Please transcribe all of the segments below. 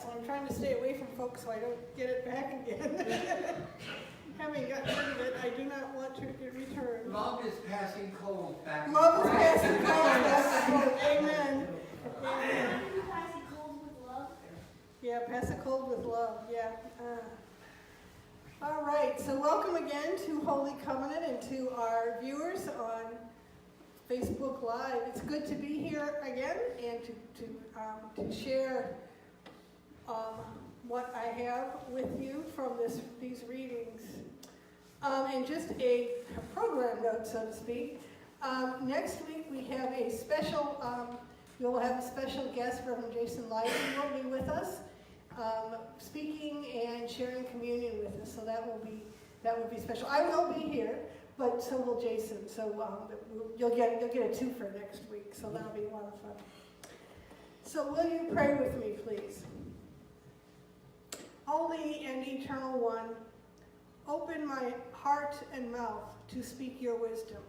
so I'm trying to stay away from folks so I don't get it back again. Having gotten rid of it, I do not want to get returned. Love is passing cold back and Love is forth. passing cold back and forth. Amen. Amen. Passing cold with love. Yeah, pass a cold with love. Yeah. All right. So welcome again to Holy Covenant and to our viewers on Facebook Live. It's good to be here again and to share what I have with you from these readings. And just a program note, so to speak. Next week we have a special. We'll have a special guest, Reverend Jason Lyden will be with us, speaking and sharing communion with us. So that would be special. I will be here, but so will Jason. So you'll get a twofer next week. So that'll be a lot of fun. So will you pray with me, please? Holy and eternal one, open my heart and mouth to speak your wisdom.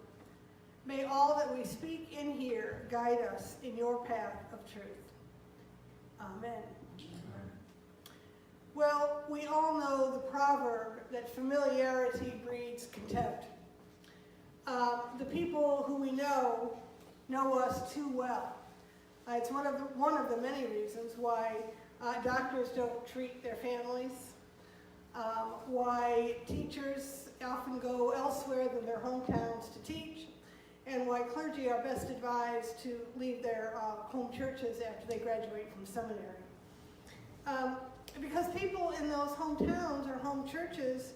May all that we speak and hear guide us in your path of truth. Amen. Well, we all know the proverb that familiarity breeds contempt. The people who we know us too well. It's one of the many reasons why doctors don't treat their families, why teachers often go elsewhere than their hometowns to teach, and why clergy are best advised to leave their home churches after they graduate from seminary. Because people in those hometowns or home churches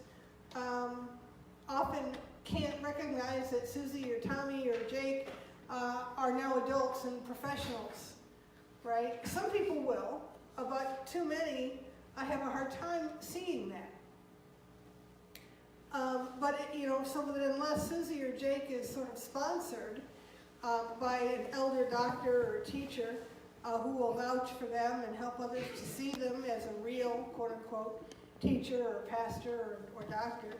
often can't recognize that Susie or Tommy or Jake are now adults and professionals, right? Some people will, but too many, I have a hard time seeing that. So that unless Susie or Jake is sort of sponsored by an elder doctor or teacher who will vouch for them and help others to see them as a real, quote-unquote, teacher or pastor or doctor,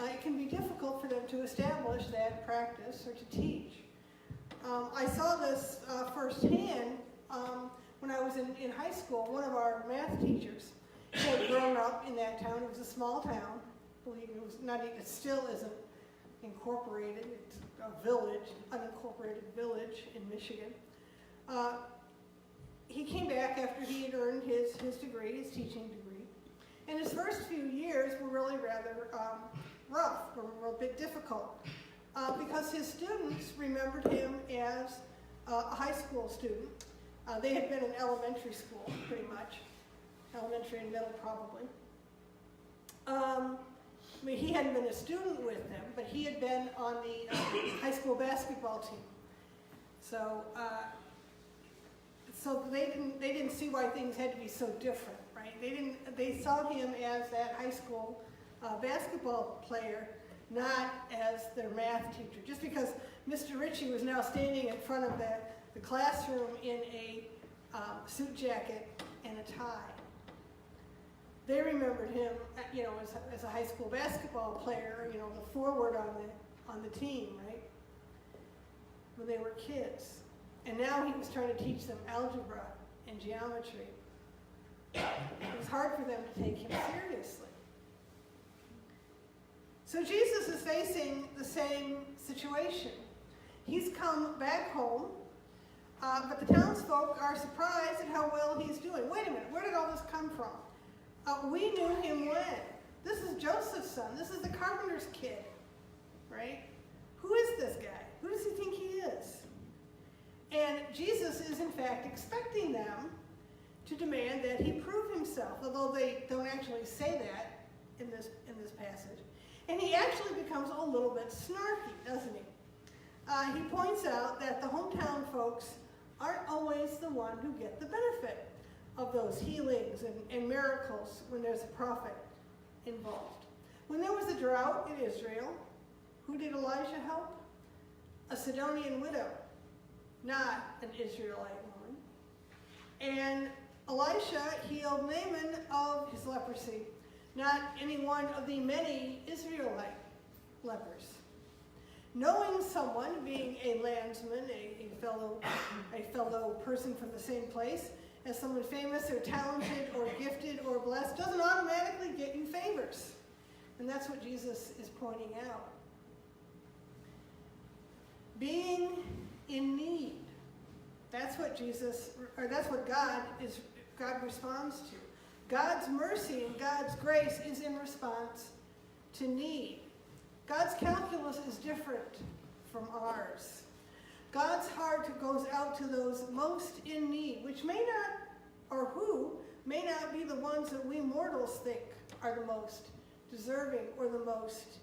it can be difficult for them to establish that practice or to teach. I saw this firsthand when I was in high school. One of our math teachers had grown up in that town. It was a small town. Believe me, it still isn't incorporated. It's a village, unincorporated village in Michigan. He came back after he had earned his degree, his teaching degree. And his first few years were really rather rough, were a bit difficult, because his students remembered him as a high school student. They had been in elementary school, pretty much. Elementary and middle, probably. He hadn't been a student with them, but he had been on the high school basketball team. So they didn't see why things had to be so different, right? They saw him as that high school basketball player, not as their math teacher. Just because Mr. Ritchie was now standing in front of the classroom in a suit jacket and a tie. They remembered him, as a high school basketball player, the forward on the team, right? When they were kids. And now he was trying to teach them algebra and geometry. It was hard for them to take him seriously. So Jesus is facing the same situation. He's come back home, but the townsfolk are surprised at how well he's doing. Wait a minute, where did all this come from? We knew him when. This is Joseph's son. This is the carpenter's kid, right? Who is this guy? Who does he think he is? And Jesus is, in fact, expecting them to demand that he prove himself, although they don't actually say that in this passage. And he actually becomes a little bit snarky, doesn't he? He points out that the hometown folks aren't always the one who get the benefit of those healings and miracles when there's a prophet involved. When there was a drought in Israel, who did Elijah help? A Sidonian widow, not an Israelite woman. And Elisha healed Naaman of his leprosy, not any one of the many Israelite lepers. Knowing someone, being a landsman, a fellow person from the same place, as someone famous or talented or gifted or blessed doesn't automatically get you favors. And that's what Jesus is pointing out. Being in need. That's what God responds to. God's mercy and God's grace is in response to need. God's calculus is different from ours. God's heart goes out to those most in need, which may not, or who may not be the ones that we mortals think are the most deserving or the most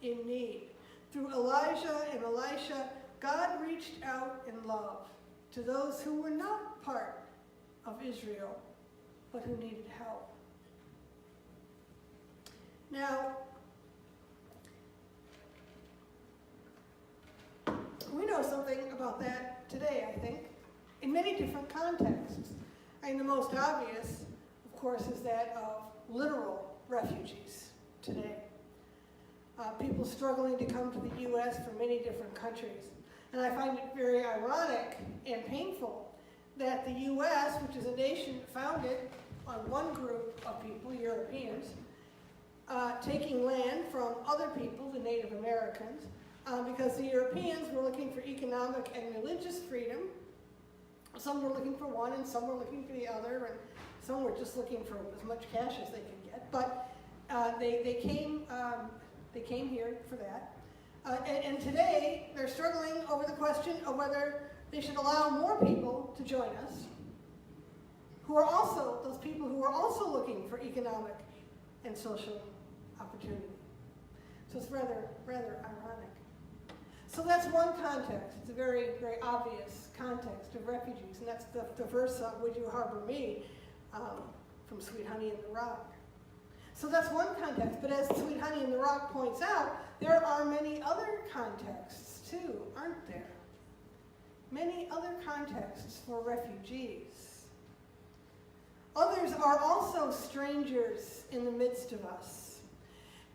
in need. Through Elijah and Elisha, God reached out in love to those who were not part of Israel, but who needed help. Now, we know something about that today, I think, in many different contexts. And the most obvious, of course, is that of literal refugees today. People struggling to come to the U.S. from many different countries. And I find it very ironic and painful that the U.S., which is a nation founded on one group of people, Europeans, taking land from other people, the Native Americans, because the Europeans were looking for economic and religious freedom. Some were looking for one, and some were looking for the other, and some were just looking for as much cash as they could get. But they came here for that. And today, they're struggling over the question of whether they should allow more people to join us, who are also, those people who are also looking for economic and social opportunity. So it's rather ironic. So that's one context. It's a very, very obvious context of refugees, and that's the verse, Would You Harbor Me, from Sweet Honey in the Rock. So that's one context, but as Sweet Honey in the Rock points out, there are many other contexts too, aren't there? Many other contexts for refugees. Others are also strangers in the midst of us.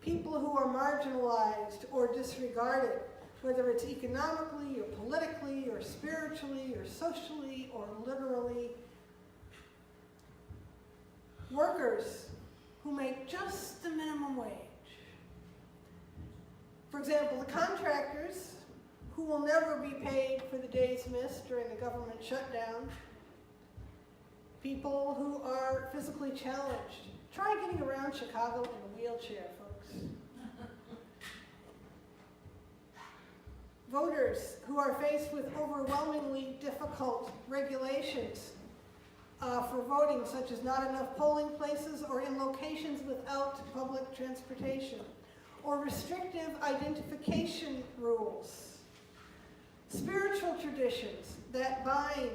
People who are marginalized or disregarded, whether it's economically or politically or spiritually or socially or literally. Workers who make just the minimum wage. For example, the contractors who will never be paid for the days missed during the government shutdown. People who are physically challenged. Try getting around Chicago in a wheelchair, folks. Voters who are faced with overwhelmingly difficult regulations for voting, such as not enough polling places or in locations without public transportation, or restrictive identification rules. Spiritual traditions that bind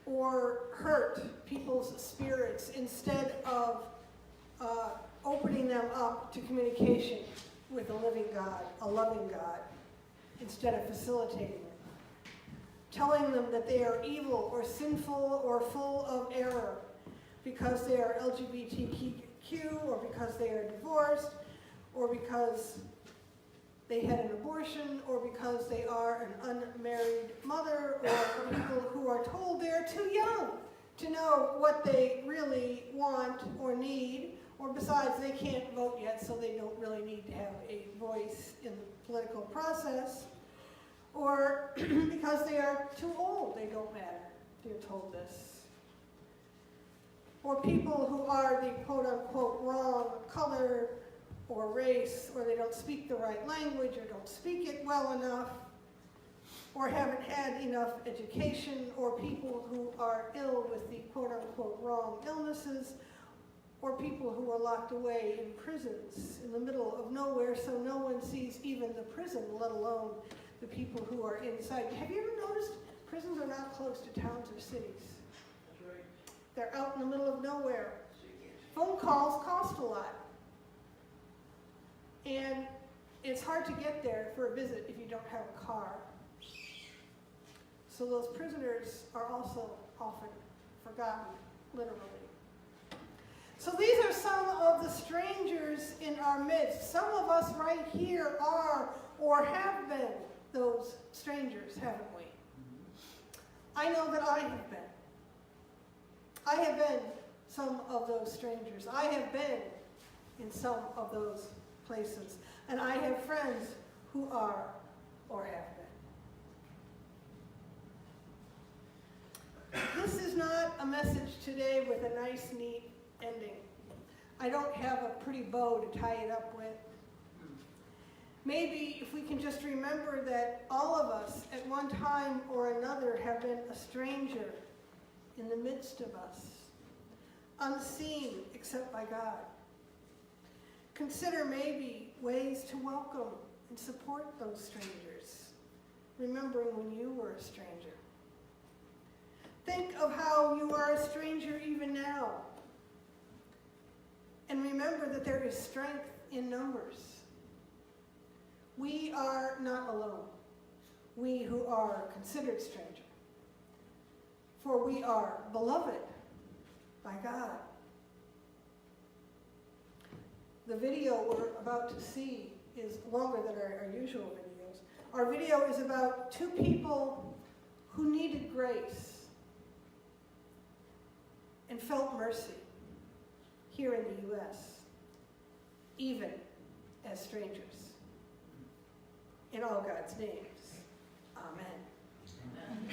or hurt people's spirits instead of opening them up to communication with a living God, a loving God, instead of facilitating it. Telling them that they are evil or sinful or full of error because they are LGBTQ or because they are divorced or because they had an abortion or because they are an unmarried mother, or people who are told they're too young to know what they really want or need, or besides they can't vote yet so they don't really need to have a voice in the political process. Or because they are too old, they don't matter. They're told this. Or people who are the quote-unquote wrong color or race, or they don't speak the right language, or don't speak it well enough, or haven't had enough education, or people who are ill with the quote-unquote wrong illnesses, or people who are locked away in prisons in the middle of nowhere so no one sees even the prison, let alone the people who are inside. Have you ever noticed prisons are not close to towns or cities? That's right. They're out in the middle of nowhere. Phone calls cost a lot. And it's hard to get there for a visit if you don't have a car. So those prisoners are also often forgotten, literally. So these are some of the strangers in our midst. Some of us right here are or have been those strangers, haven't we? I know that I have been. I have been some of those strangers. I have been in some of those places. And I have friends who are or have been. This is not a message today with a nice, neat ending. I don't have a pretty bow to tie it up with. Maybe if we can just remember that all of us at one time or another have been a stranger in the midst of us, unseen except by God. Consider maybe ways to welcome and support those strangers, remembering when you were a stranger. Think of how you are a stranger even now. And remember that there is strength in numbers. We are not alone, we who are considered stranger. For we are beloved by God. The video we're about to see is longer than our usual videos. Our video is about two people who needed grace and felt mercy here in the U.S., even as strangers. In all God's names, amen. Amen.